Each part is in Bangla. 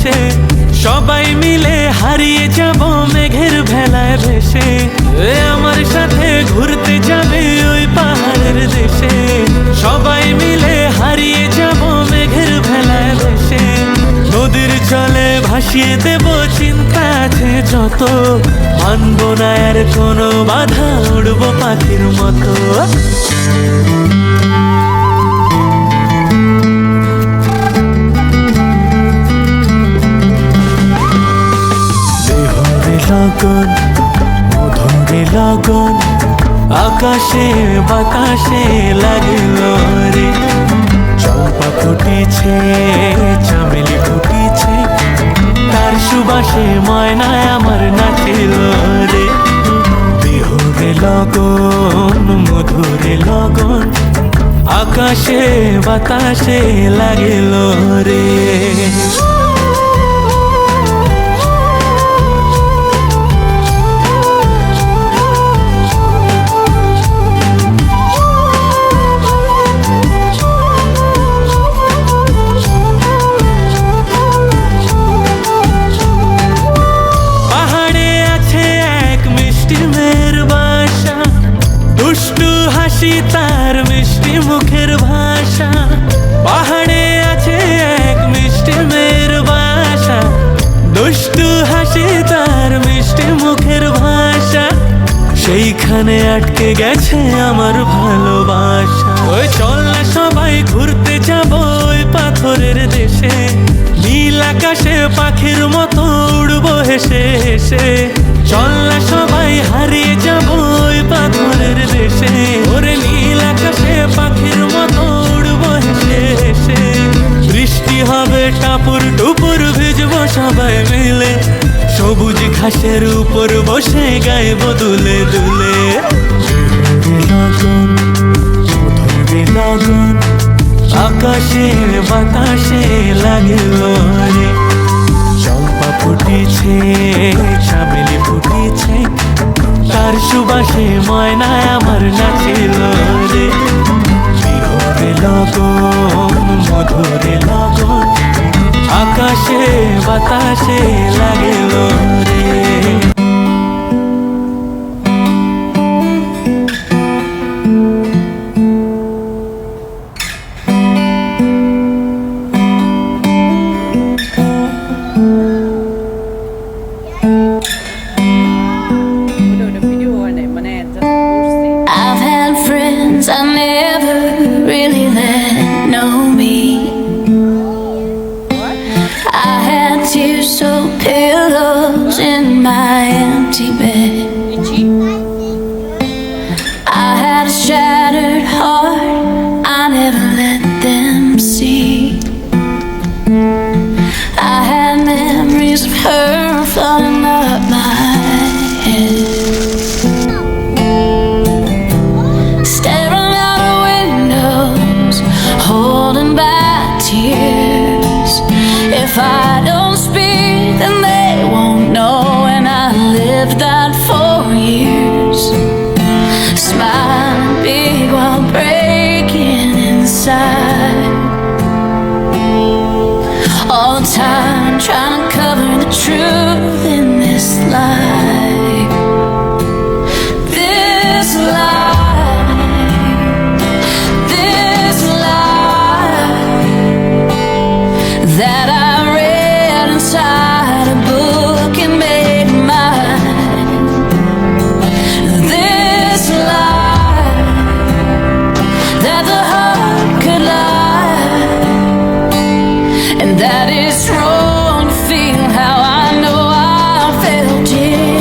হেসে সবাই মিলে হারিয়ে যাব মেঘের ভেলায় ভেসে। আমার সাথে ঘুরতে যাবে ওই পাহাড়ের দেশে, সবাই মিলে হারিয়ে যাব মেঘের ভেলায় ভেসে। নদীর জলে ভাসিয়ে দেব চিন্তা আছে যত, মানব না আর কোনো বাধা, উড়ব পাখির মতো। লগন মধুরে লগন আকাশে বাতাসে লাগিল রে। চম্পা ফুটিছে চামেলি ফুটিছে, তার সুবাসে ময়নায় আমার নাচিল রে। বিহুরে লগন মধুরে লগন আকাশে বাতাসে লাগিল রে। তার মিষ্টি মুখের ভাষা, পাহাড়ে আছে এক মিষ্টি মেয়ের বাসা। দুষ্টু হাসি তার মিষ্টি মুখের ভাষা, সেইখানে আটকে গেছে আমার ভালোবাসা। ওই চল না সবাই ঘুরতে যাব ওই পাথরের দেশে, নীল আকাশে পাখির মতো উড়বো হেসে হেসে। চল না সবাই হারিয়ে যাব ওই পাথরের দেশে, ওরে নীল আকাশে পাখির মতো উড়বো হেসে হেসে। বৃষ্টি হবে টাপুর টুপুর ভিজবো সবাই মিলে, সবুজ ঘাসের উপর বসে গাইব দুলে দুলে। লগন মধুরে লগন আকাশে বাতাসে লাগিল রে। চম্পা ফুটিছে চামেলি ফুটিছে, তার সুবাসে ময়নায় আমার নাচিল রে। বিহুরে লগন মধুরে লগন আকাশে বাতাসে লাগিল রে। I never really let know me. I had tears so pillows in my empty bed. I had a shattered heart I never let them see. I had memories of her flooding up my head. If I don't speak, then they won't know. And I lived that 4 years, smiling big while breaking inside. All the time trying to cover the truth in this lie. This lie. That I read inside a book and made mine. This lie, that the heart could lie, and that it's wrong to feel how I know I felt it.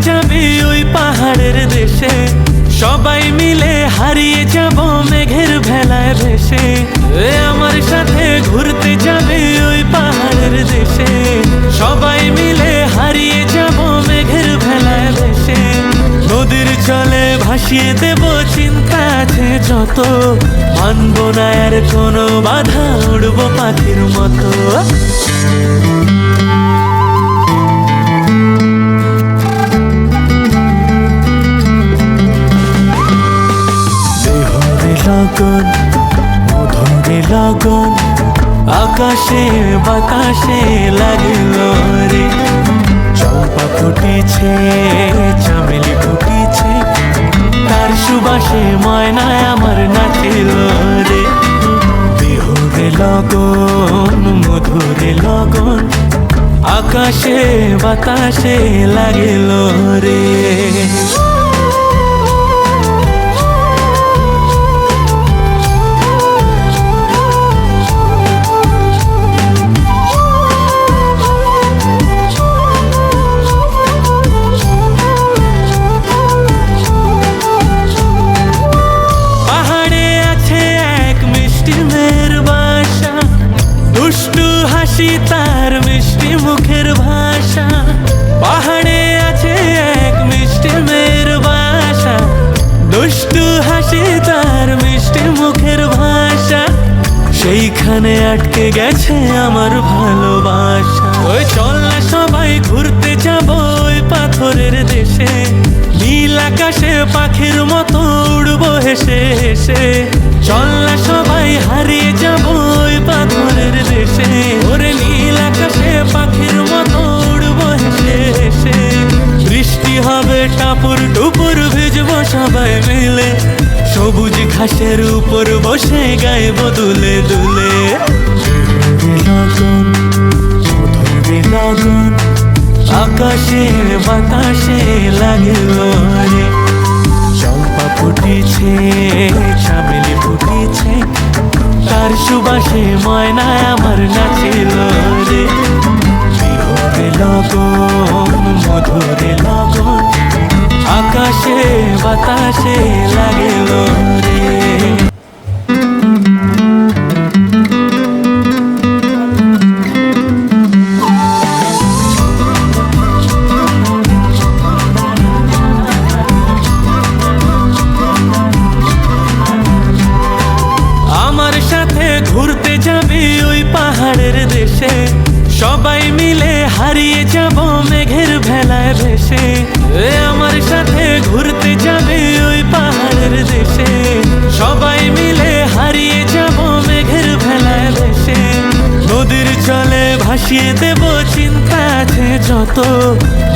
যাবি ওই পাহাড়ের দেশে, সবাই মিলে হারিয়ে যাব মেঘের ভেলায় ভেসে। আমার সাথে ঘুরতে যাবে ওই পাহাড়ের দেশে, সবাই মিলে হারিয়ে যাব মেঘের ভেলায় ভেসে। নদীর জলে ভাসিয়ে দেব চিন্তা আছে যত, মানব না আর কোনো বাধা, উড়বো পাখির মতো। লগন মধুরে লগন, আকাশে বাতাসে লাগলো রে। চম্পা ফুটেছে, চামেলি ফুটেছে, তার সুবাসে ময়নায় আমার নাচিল রে। বিহুরে লগন মধুরে লগন, আকাশে বাতাসে লাগিল রে। তার মিষ্টি মুখের ভাষা, পাহাড়ে আছে এক মিষ্টি মেয়ের বাসা। দুষ্টু হাসি তার মিষ্টি মুখের ভাষা, সেইখানে আটকে গেছে আমার ভালোবাসা। ওই চল না সবাই ঘুরতে যাব ওই পাথরের দেশে, নীল আকাশে পাখির মতো উড়বো হেসে হেসে। চল না সবাই হারিয়ে যাব ওই পাথরের দেশে, ওরে নীল আকাশে পাখির মতো উড়বো হেসে হেসে। বৃষ্টি হবে টাপুর টুপুর, ভিজবো সবাই মিলে, সবুজ ঘাসের উপর বসে গাইব দুলে দুলে। লগন মধুরে লগন, আকাশে বাতাসে লাগলো রে। চম্পা ফুটেছে, চামেলি ফুটেছে, তার সুবাসে ময়নায় আমার নাচিল রে। বিহুরে লগন মধুরে লগন, আকাশে বাতাসে লাগিল রে। ঘুরতে যাবি ওই পাহাড়ের দেশে, সবাই মিলে হারিয়ে যাব মেঘের ভেলায় ভেসে। আমার সাথে ঘুরতে যাবি ওই পাহাড়ের দেশে, সবাই মিলে হারিয়ে যাব মেঘের ভেলায় ভেসে। নদীর জলে ভাসিয়ে দেব চিন্তা আছে যত,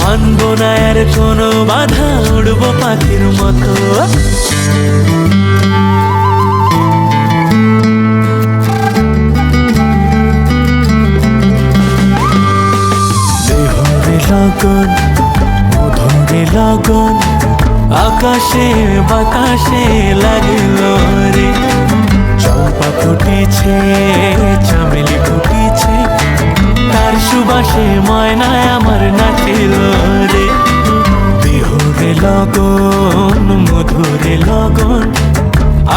মানব না আর কোনো বাধা, উড়বো পাখির মতো। লগন মধুরে লগন, আকাশে বাতাসে লাগলো রে। চম্পা ফুটেছে, চামেলি ফুটেছে, তার সুবাসে ময়নায় আমার নাচিল রে। বিহুরে লগন মধুরে লগন,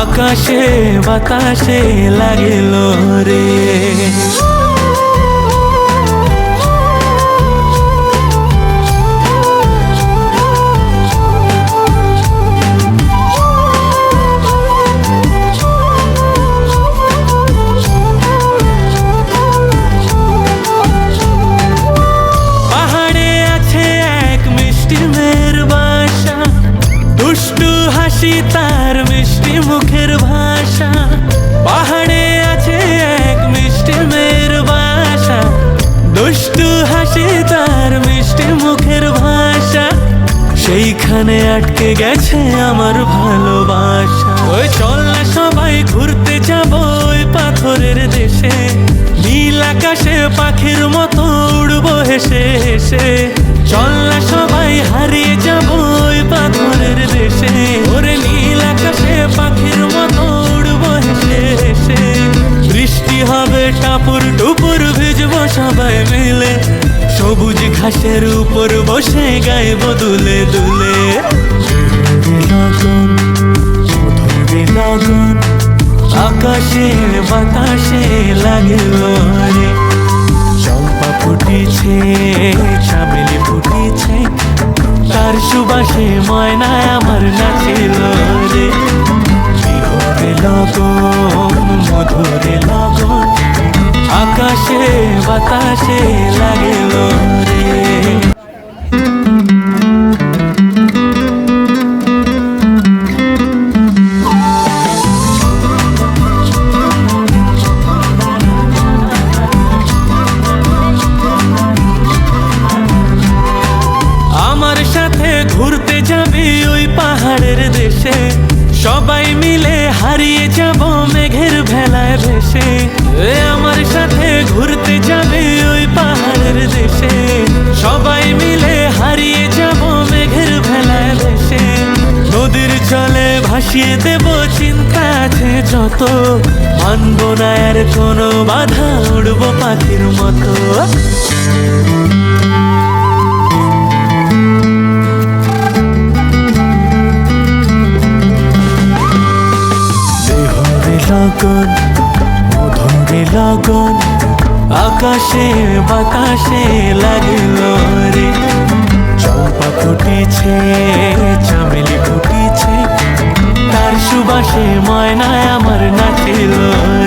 আকাশে বাতাসে লাগিল রে। তার মিষ্টি মুখের ভাষা, পাহাড়ে আছে এক মিষ্টি মেয়ের বাসা। দুষ্টু হাসি তার মিষ্টি মুখের ভাষা, সেইখানে আটকে গেছে আমার ভালোবাসা। ওই চল না সবাই ঘুরতে যাব ওই পাথরের দেশে, নীল আকাশে পাখির মতো উড়বো হেসে হেসে। চল না সবাই হারিয়ে যাব ওই পাথরের দেশে, ওরে নীল আকাশে পাখির মতো উড়বো হেসে হেসে। বৃষ্টি হবে টাপুর টুপুর, ভিজবো সবাই মিলে, সবুজ ঘাসের উপর বসে গাইব দুলে দুলে। লগন মধুরে লগন আকাশে বাতাসে লাগল রে, চম্পা ফুটিছে চামেলি ফুটিছে, তার সুবাসে ময়নায় আমার নাচিল রে। বিহরে লগন মধুরে লগন আকাশে বাতাসে লাগিল রে। আমার সাথে ঘুরতে যাবি ওই পাহাড়ের দেশে, সবাই মিলে হারিয়ে যাব মেঘের ভেলায় ভেসে। আমার সাথে ঘুরতে যাবি ওই পাহাড়ের দেশে, সবাই মিলে হারিয়ে যাব মেঘের ভেলায় ভেসে। নদীর জলে ভাসিয়ে দেব চিন্তা আছে যত, মানব না আর কোনো বাধা, উড়বো পাখির মতো। লগন মধুরে লগন আকাশে বাতাসে লাগিল রে, চম্পা ফুটিছে চামেলি ফুটিছে, তার সুবাসে ময়নায় আমার নাচিল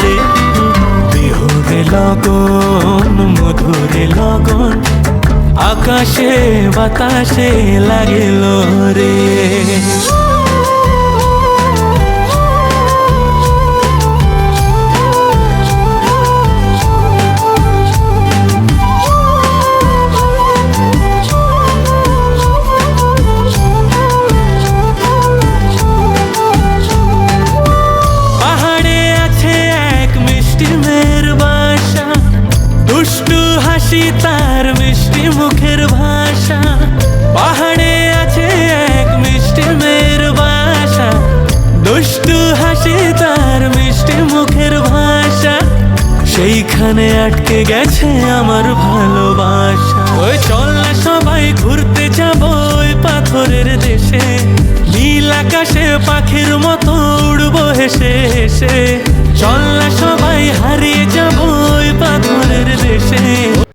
রে। বিহুরে লগন মধুরে লগন আকাশে বাতাসে লাগিল রে। তার মিষ্টি মুখের ভাষা, পাহাড়ে আছে এক মিষ্টি মেয়ের বাসা, দুষ্টু হাসি তার মিষ্টি মুখের ভাষা, সেইখানে আটকে গেছে আমার ভালোবাসা। ওই চল না সবাই ঘুরতে যাব ওই পাথরের দেশে, নীল আকাশে পাখির মতো উড়বো হেসে হেসে।